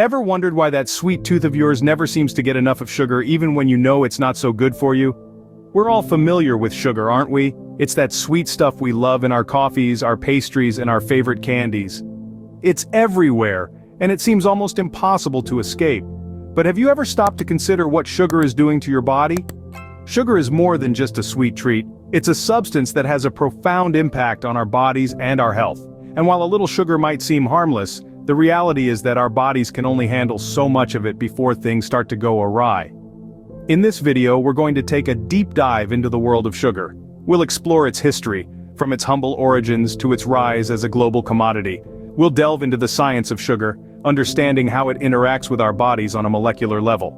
Ever wondered why that sweet tooth of yours never seems to get enough of sugar even when you know it's not so good for you? We're all familiar with sugar, aren't we? It's that sweet stuff we love in our coffees, our pastries, and our favorite candies. It's everywhere, and it seems almost impossible to escape. But have you ever stopped to consider what sugar is doing to your body? Sugar is more than just a sweet treat. It's a substance that has a profound impact on our bodies and our health. And while a little sugar might seem harmless, the reality is that our bodies can only handle so much of it before things start to go awry. In this video, we're going to take a deep dive into the world of sugar. We'll explore its history, from its humble origins to its rise as a global commodity. We'll delve into the science of sugar, understanding how it interacts with our bodies on a molecular level.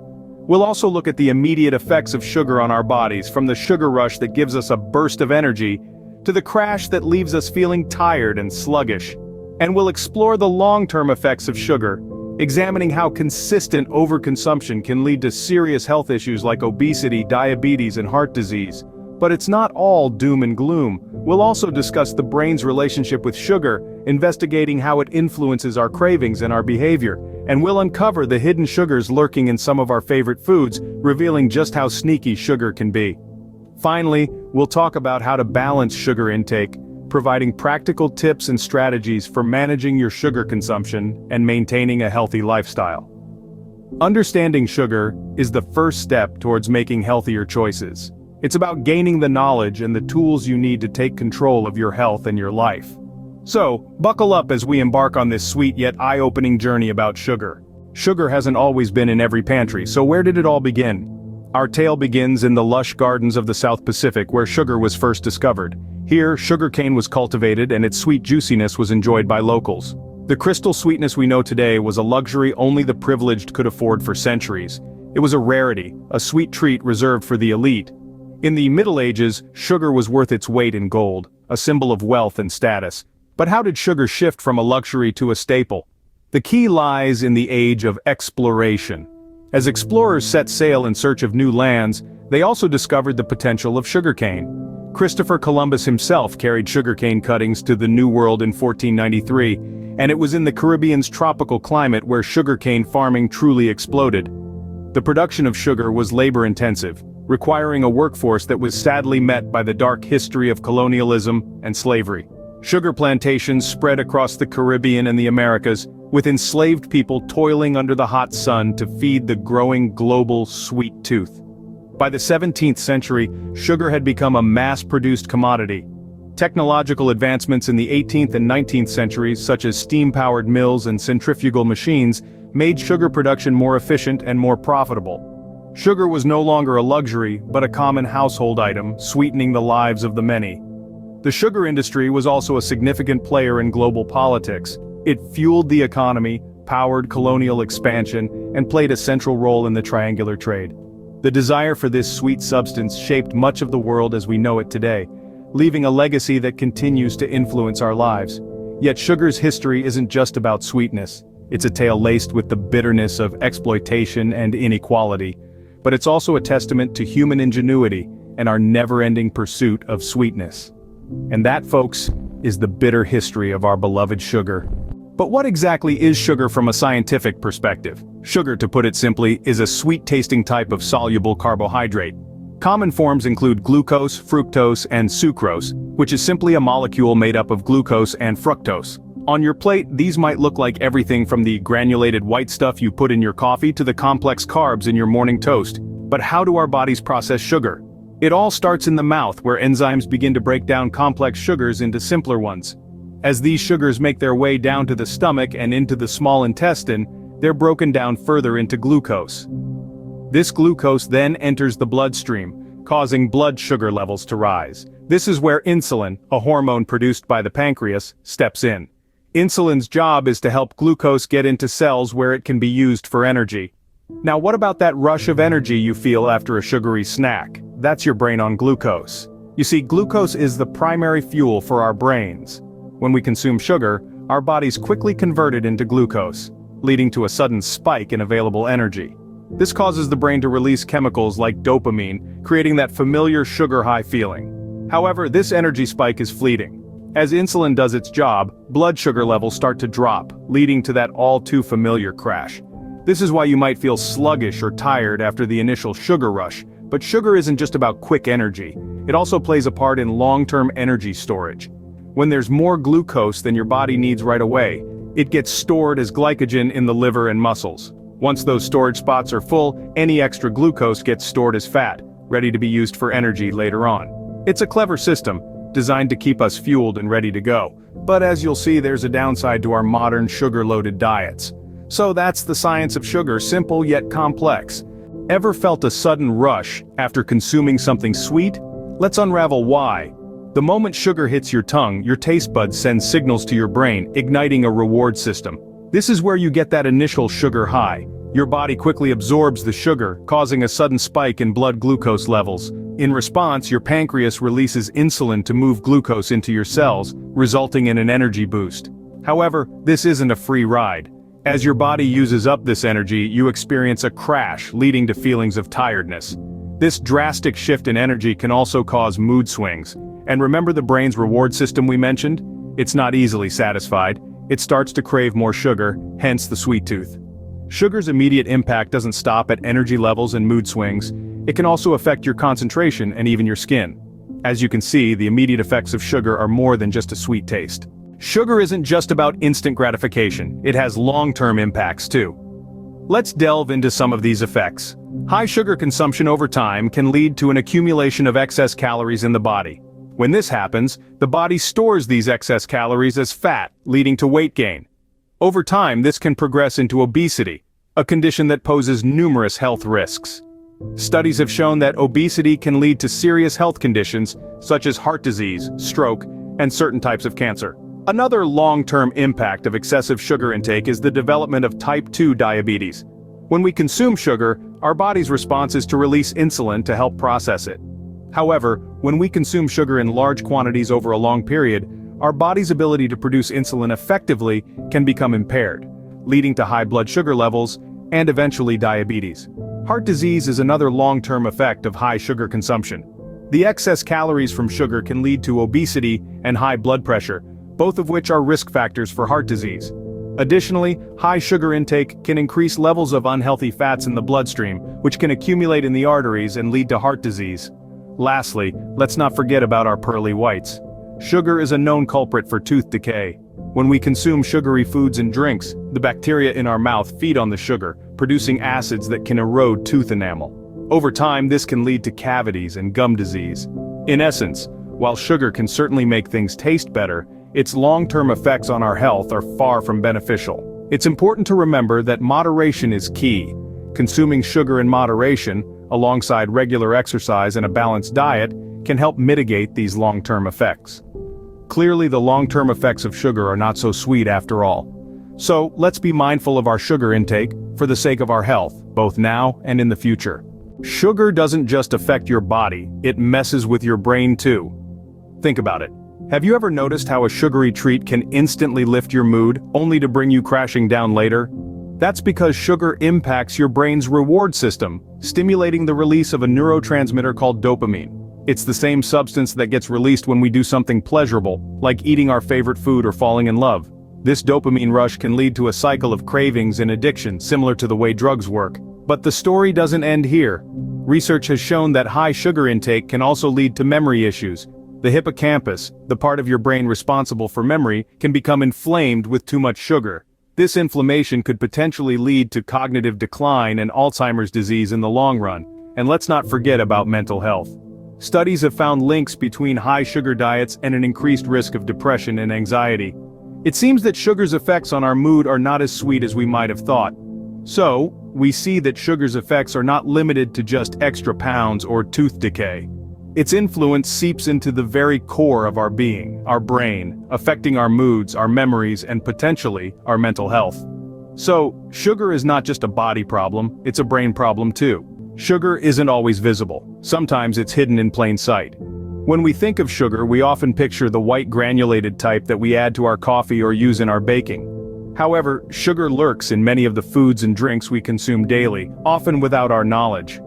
We'll also look at the immediate effects of sugar on our bodies, from the sugar rush that gives us a burst of energy, to the crash that leaves us feeling tired and sluggish. And we'll explore the long-term effects of sugar, examining how consistent overconsumption can lead to serious health issues like obesity, diabetes, and heart disease. But it's not all doom and gloom. We'll also discuss the brain's relationship with sugar, investigating how it influences our cravings and our behavior. And we'll uncover the hidden sugars lurking in some of our favorite foods, revealing just how sneaky sugar can be. Finally, we'll talk about how to balance sugar intake, providing practical tips and strategies for managing your sugar consumption and maintaining a healthy lifestyle. Understanding sugar is the first step towards making healthier choices. It's about gaining the knowledge and the tools you need to take control of your health and your life. So, buckle up as we embark on this sweet yet eye-opening journey about sugar. Sugar hasn't always been in every pantry, so where did it all begin? Our tale begins in the lush gardens of the South Pacific, where sugar was first discovered. Here, sugarcane was cultivated and its sweet juiciness was enjoyed by locals. The crystal sweetness we know today was a luxury only the privileged could afford for centuries. It was a rarity, a sweet treat reserved for the elite. In the Middle Ages, sugar was worth its weight in gold, a symbol of wealth and status. But how did sugar shift from a luxury to a staple? The key lies in the age of exploration. As explorers set sail in search of new lands, they also discovered the potential of sugarcane. Christopher Columbus himself carried sugarcane cuttings to the New World in 1493, and it was in the Caribbean's tropical climate where sugarcane farming truly exploded. The production of sugar was labor-intensive, requiring a workforce that was sadly met by the dark history of colonialism and slavery. Sugar plantations spread across the Caribbean and the Americas, with enslaved people toiling under the hot sun to feed the growing global sweet tooth. By the 17th century, sugar had become a mass-produced commodity. Technological advancements in the 18th and 19th centuries, such as steam-powered mills and centrifugal machines, made sugar production more efficient and more profitable. Sugar was no longer a luxury, but a common household item, sweetening the lives of the many. The sugar industry was also a significant player in global politics. It fueled the economy, powered colonial expansion, and played a central role in the triangular trade. The desire for this sweet substance shaped much of the world as we know it today, leaving a legacy that continues to influence our lives. Yet sugar's history isn't just about sweetness. It's a tale laced with the bitterness of exploitation and inequality. But it's also a testament to human ingenuity and our never-ending pursuit of sweetness. And that, folks, is the bitter history of our beloved sugar. But what exactly is sugar from a scientific perspective? Sugar, to put it simply, is a sweet-tasting type of soluble carbohydrate. Common forms include glucose, fructose, and sucrose, which is simply a molecule made up of glucose and fructose. On your plate, these might look like everything from the granulated white stuff you put in your coffee to the complex carbs in your morning toast. But how do our bodies process sugar? It all starts in the mouth, where enzymes begin to break down complex sugars into simpler ones. As these sugars make their way down to the stomach and into the small intestine, they're broken down further into glucose. This glucose then enters the bloodstream, causing blood sugar levels to rise. This is where insulin, a hormone produced by the pancreas, steps in. Insulin's job is to help glucose get into cells where it can be used for energy. Now, what about that rush of energy you feel after a sugary snack? That's your brain on glucose. You see, glucose is the primary fuel for our brains. When we consume sugar, our bodies quickly convert it into glucose, leading to a sudden spike in available energy. This causes the brain to release chemicals like dopamine, creating that familiar sugar high feeling. However, this energy spike is fleeting. As insulin does its job, blood sugar levels start to drop, leading to that all too familiar crash. This is why you might feel sluggish or tired after the initial sugar rush. But sugar isn't just about quick energy. It also plays a part in long-term energy storage. When there's more glucose than your body needs right away, it gets stored as glycogen in the liver and muscles. Once those storage spots are full, any extra glucose gets stored as fat, ready to be used for energy later on. It's a clever system, designed to keep us fueled and ready to go. But as you'll see, there's a downside to our modern sugar-loaded diets. So that's the science of sugar, simple yet complex. Ever felt a sudden rush after consuming something sweet? Let's unravel why. The moment sugar hits your tongue, your taste buds send signals to your brain, igniting a reward system. This is where you get that initial sugar high. Your body quickly absorbs the sugar, causing a sudden spike in blood glucose levels. In response, your pancreas releases insulin to move glucose into your cells, resulting in an energy boost. However, this isn't a free ride. As your body uses up this energy, you experience a crash, leading to feelings of tiredness. This drastic shift in energy can also cause mood swings. And remember the brain's reward system we mentioned? It's not easily satisfied. It starts to crave more sugar, hence the sweet tooth. Sugar's immediate impact doesn't stop at energy levels and mood swings. It can also affect your concentration and even your skin. As you can see, the immediate effects of sugar are more than just a sweet taste. Sugar isn't just about instant gratification, it has long-term impacts too. Let's delve into some of these effects. High sugar consumption over time can lead to an accumulation of excess calories in the body. When this happens, the body stores these excess calories as fat, leading to weight gain. Over time, this can progress into obesity, a condition that poses numerous health risks. Studies have shown that obesity can lead to serious health conditions, such as heart disease, stroke, and certain types of cancer. Another long-term impact of excessive sugar intake is the development of type 2 diabetes. When we consume sugar, our body's response is to release insulin to help process it. However, when we consume sugar in large quantities over a long period, our body's ability to produce insulin effectively can become impaired, leading to high blood sugar levels and eventually diabetes. Heart disease is another long-term effect of high sugar consumption. The excess calories from sugar can lead to obesity and high blood pressure, both of which are risk factors for heart disease. Additionally, high sugar intake can increase levels of unhealthy fats in the bloodstream, which can accumulate in the arteries and lead to heart disease. Lastly, let's not forget about our pearly whites. Sugar is a known culprit for tooth decay. When we consume sugary foods and drinks, the bacteria in our mouth feed on the sugar, producing acids that can erode tooth enamel. Over time, this can lead to cavities and gum disease. In essence, while sugar can certainly make things taste better, its long-term effects on our health are far from beneficial. It's important to remember that moderation is key. Consuming sugar in moderation, alongside regular exercise and a balanced diet, can help mitigate these long-term effects. Clearly, the long-term effects of sugar are not so sweet after all. So, let's be mindful of our sugar intake, for the sake of our health, both now and in the future. Sugar doesn't just affect your body, it messes with your brain too. Think about it. Have you ever noticed how a sugary treat can instantly lift your mood, only to bring you crashing down later? That's because sugar impacts your brain's reward system, stimulating the release of a neurotransmitter called dopamine. It's the same substance that gets released when we do something pleasurable, like eating our favorite food or falling in love. This dopamine rush can lead to a cycle of cravings and addiction, similar to the way drugs work. But the story doesn't end here. Research has shown that high sugar intake can also lead to memory issues. The hippocampus, the part of your brain responsible for memory, can become inflamed with too much sugar. This inflammation could potentially lead to cognitive decline and Alzheimer's disease in the long run. And let's not forget about mental health. Studies have found links between high sugar diets and an increased risk of depression and anxiety. It seems that sugar's effects on our mood are not as sweet as we might have thought. So, we see that sugar's effects are not limited to just extra pounds or tooth decay. Its influence seeps into the very core of our being, our brain, affecting our moods, our memories, and potentially, our mental health. So, sugar is not just a body problem, it's a brain problem too. Sugar isn't always visible. Sometimes it's hidden in plain sight. When we think of sugar, we often picture the white granulated type that we add to our coffee or use in our baking. However, sugar lurks in many of the foods and drinks we consume daily, often without our knowledge.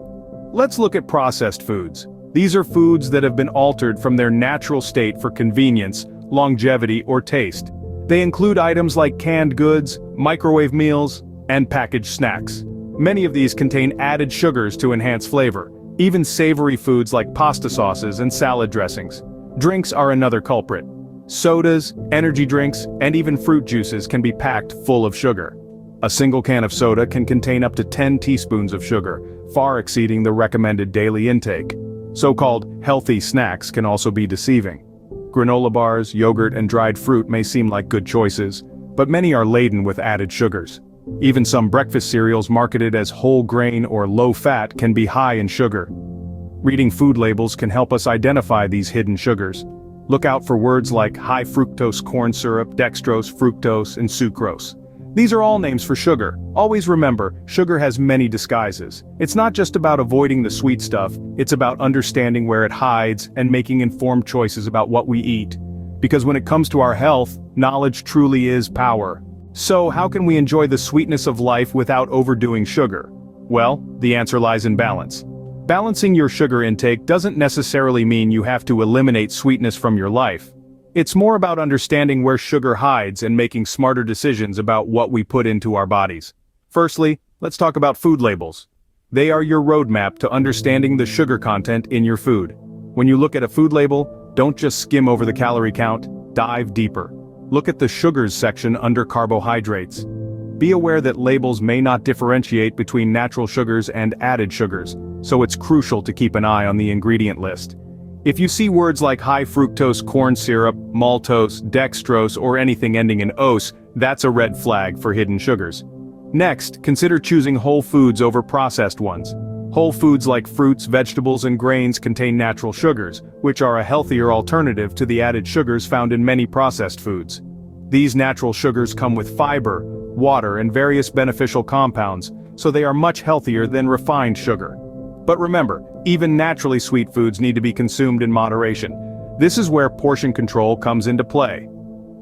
Let's look at processed foods. These are foods that have been altered from their natural state for convenience, longevity, or taste. They include items like canned goods, microwave meals, and packaged snacks. Many of these contain added sugars to enhance flavor, even savory foods like pasta sauces and salad dressings. Drinks are another culprit. Sodas, energy drinks, and even fruit juices can be packed full of sugar. A single can of soda can contain up to 10 teaspoons of sugar, far exceeding the recommended daily intake. So-called healthy snacks can also be deceiving. Granola bars, yogurt, and dried fruit may seem like good choices, but many are laden with added sugars. Even some breakfast cereals marketed as whole grain or low fat can be high in sugar. Reading food labels can help us identify these hidden sugars. Look out for words like high fructose corn syrup, dextrose, fructose, and sucrose. These are all names for sugar. Always remember, sugar has many disguises. It's not just about avoiding the sweet stuff, it's about understanding where it hides and making informed choices about what we eat. Because when it comes to our health, knowledge truly is power. So how can we enjoy the sweetness of life without overdoing sugar? Well, the answer lies in balance. Balancing your sugar intake doesn't necessarily mean you have to eliminate sweetness from your life. It's more about understanding where sugar hides and making smarter decisions about what we put into our bodies. Firstly, let's talk about food labels. They are your roadmap to understanding the sugar content in your food. When you look at a food label, don't just skim over the calorie count, dive deeper. Look at the sugars section under carbohydrates. Be aware that labels may not differentiate between natural sugars and added sugars, so it's crucial to keep an eye on the ingredient list. If you see words like high fructose corn syrup, maltose, dextrose, or anything ending in ose, that's a red flag for hidden sugars. Next, consider choosing whole foods over processed ones. Whole foods like fruits, vegetables, and grains contain natural sugars, which are a healthier alternative to the added sugars found in many processed foods. These natural sugars come with fiber, water, and various beneficial compounds, so they are much healthier than refined sugar. But remember, even naturally sweet foods need to be consumed in moderation. This is where portion control comes into play.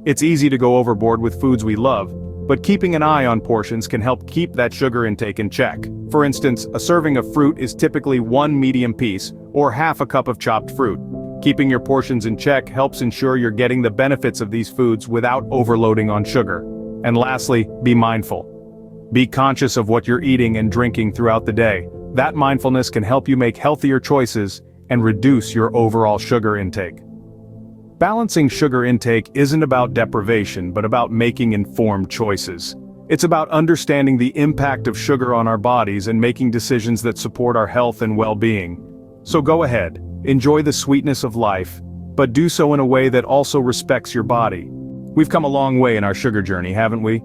It's easy to go overboard with foods we love, but keeping an eye on portions can help keep that sugar intake in check. For instance, a serving of fruit is typically 1 medium piece, or half a cup of chopped fruit. Keeping your portions in check helps ensure you're getting the benefits of these foods without overloading on sugar. And lastly, be mindful. Be conscious of what you're eating and drinking throughout the day. That mindfulness can help you make healthier choices and reduce your overall sugar intake. Balancing sugar intake isn't about deprivation, but about making informed choices. It's about understanding the impact of sugar on our bodies and making decisions that support our health and well-being. So go ahead, enjoy the sweetness of life, but do so in a way that also respects your body. We've come a long way in our sugar journey, haven't we?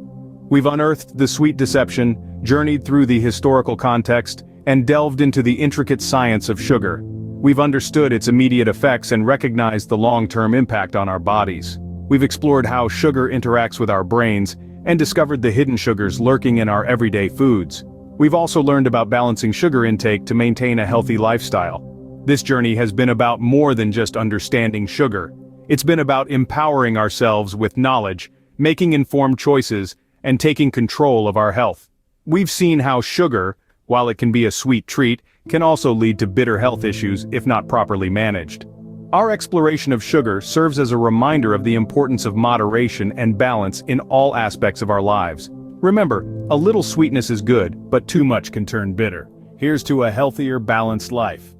We've unearthed the sweet deception, journeyed through the historical context, and delved into the intricate science of sugar. We've understood its immediate effects and recognized the long-term impact on our bodies. We've explored how sugar interacts with our brains and discovered the hidden sugars lurking in our everyday foods. We've also learned about balancing sugar intake to maintain a healthy lifestyle. This journey has been about more than just understanding sugar. It's been about empowering ourselves with knowledge, making informed choices, and taking control of our health. We've seen how sugar, while it can be a sweet treat, can also lead to bitter health issues if not properly managed. Our exploration of sugar serves as a reminder of the importance of moderation and balance in all aspects of our lives. Remember, a little sweetness is good, but too much can turn bitter. Here's to a healthier, balanced life.